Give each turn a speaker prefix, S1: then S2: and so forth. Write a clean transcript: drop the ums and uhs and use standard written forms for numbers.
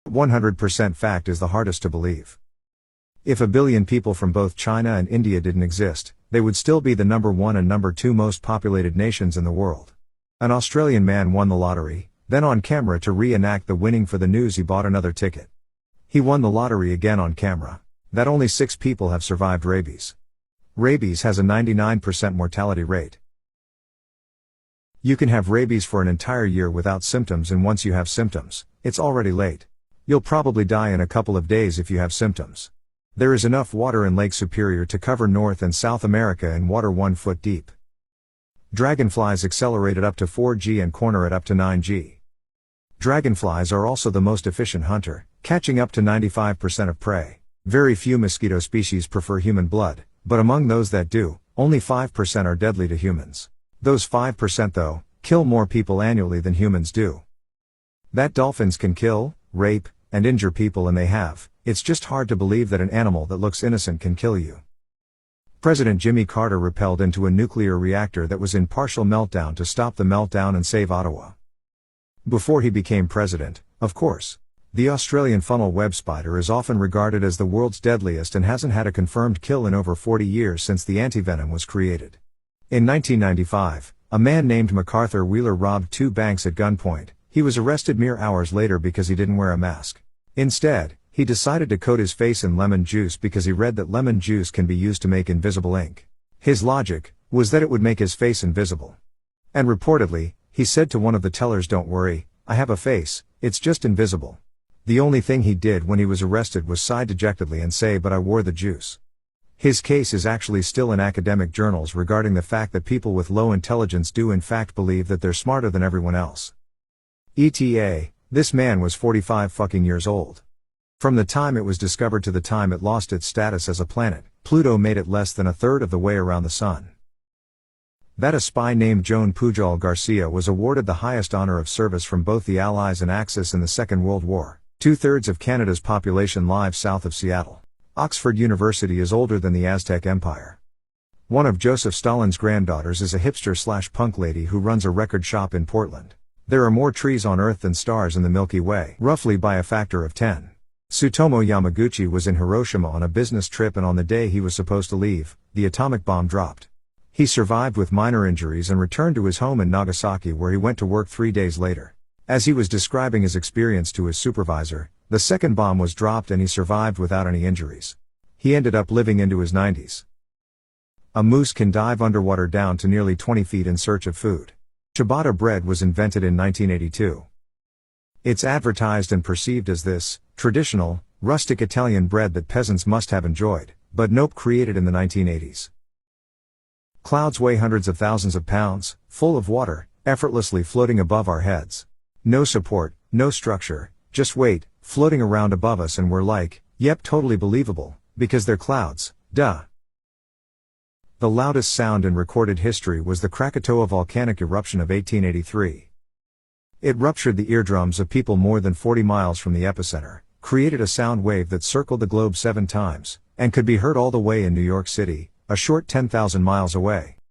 S1: 100% fact is the hardest to believe. If a billion people from both China and India didn't exist, they would still be the number 1 and number 2 most populated nations in the world. An Australian man won the lottery, then on camera to reenact the winning for the news he bought another ticket. He won the lottery again on camera. That only 6 people have survived rabies. Rabies has a 99% mortality rate. You can have rabies for an entire year without symptoms, and once you have symptoms, it's already late. You'll probably die in a couple of days if you have symptoms. There is enough water in Lake Superior to cover North and South America in water 1 foot deep. Dragonflies accelerate at up to 4G and corner at up to 9G. Dragonflies are also the most efficient hunter, catching up to 95% of prey. Very few mosquito species prefer human blood, but among those that do, only 5% are deadly to humans. Those 5% though, kill more people annually than humans do. That dolphins can kill, rape, and injure people, and they have. It's just hard to believe that an animal that looks innocent can kill you. President Jimmy Carter rappelled into a nuclear reactor that was in partial meltdown to stop the meltdown and save Ottawa. Before he became president, of course. The Australian funnel web spider is often regarded as the world's deadliest and hasn't had a confirmed kill in over 40 years since the antivenom was created. In 1995, a man named MacArthur Wheeler robbed 2 banks at gunpoint. He was arrested mere hours later because he didn't wear a mask. Instead, he decided to coat his face in lemon juice because he read that lemon juice can be used to make invisible ink. His logic was that it would make his face invisible. And reportedly, he said to one of the tellers, "Don't worry, I have a face, it's just invisible." The only thing he did when he was arrested was sigh dejectedly and say, "But I wore the juice." His case is actually still in academic journals regarding the fact that people with low intelligence do in fact believe that they're smarter than everyone else. ETA, this man was 45 fucking years old. From the time it was discovered to the time it lost its status as a planet, Pluto made it less than a third of the way around the sun. That a spy named Joan Pujol Garcia was awarded the highest honor of service from both the Allies and Axis in the Second World War. 2/3 of Canada's population lives south of Seattle. Oxford University is older than the Aztec Empire. One of Joseph Stalin's granddaughters is a hipster/punk lady who runs a record shop in Portland. There are more trees on Earth than stars in the Milky Way, roughly by a factor of 10. Tsutomu Yamaguchi was in Hiroshima on a business trip, and on the day he was supposed to leave, the atomic bomb dropped. He survived with minor injuries and returned to his home in Nagasaki, where he went to work 3 days later. As he was describing his experience to his supervisor, the second bomb was dropped and he survived without any injuries. He ended up living into his 90s. A moose can dive underwater down to nearly 20 feet in search of food. Ciabatta bread was invented in 1982. It's advertised and perceived as this traditional, rustic Italian bread that peasants must have enjoyed, but nope, created in the 1980s. Clouds weigh hundreds of thousands of pounds, full of water, effortlessly floating above our heads. No support, no structure, just weight, floating around above us, and we're like, yep, totally believable, because they're clouds, duh. The loudest sound in recorded history was the Krakatoa volcanic eruption of 1883. It ruptured the eardrums of people more than 40 miles from the epicenter, created a sound wave that circled the globe 7 times, and could be heard all the way in New York City, a short 10,000 miles away.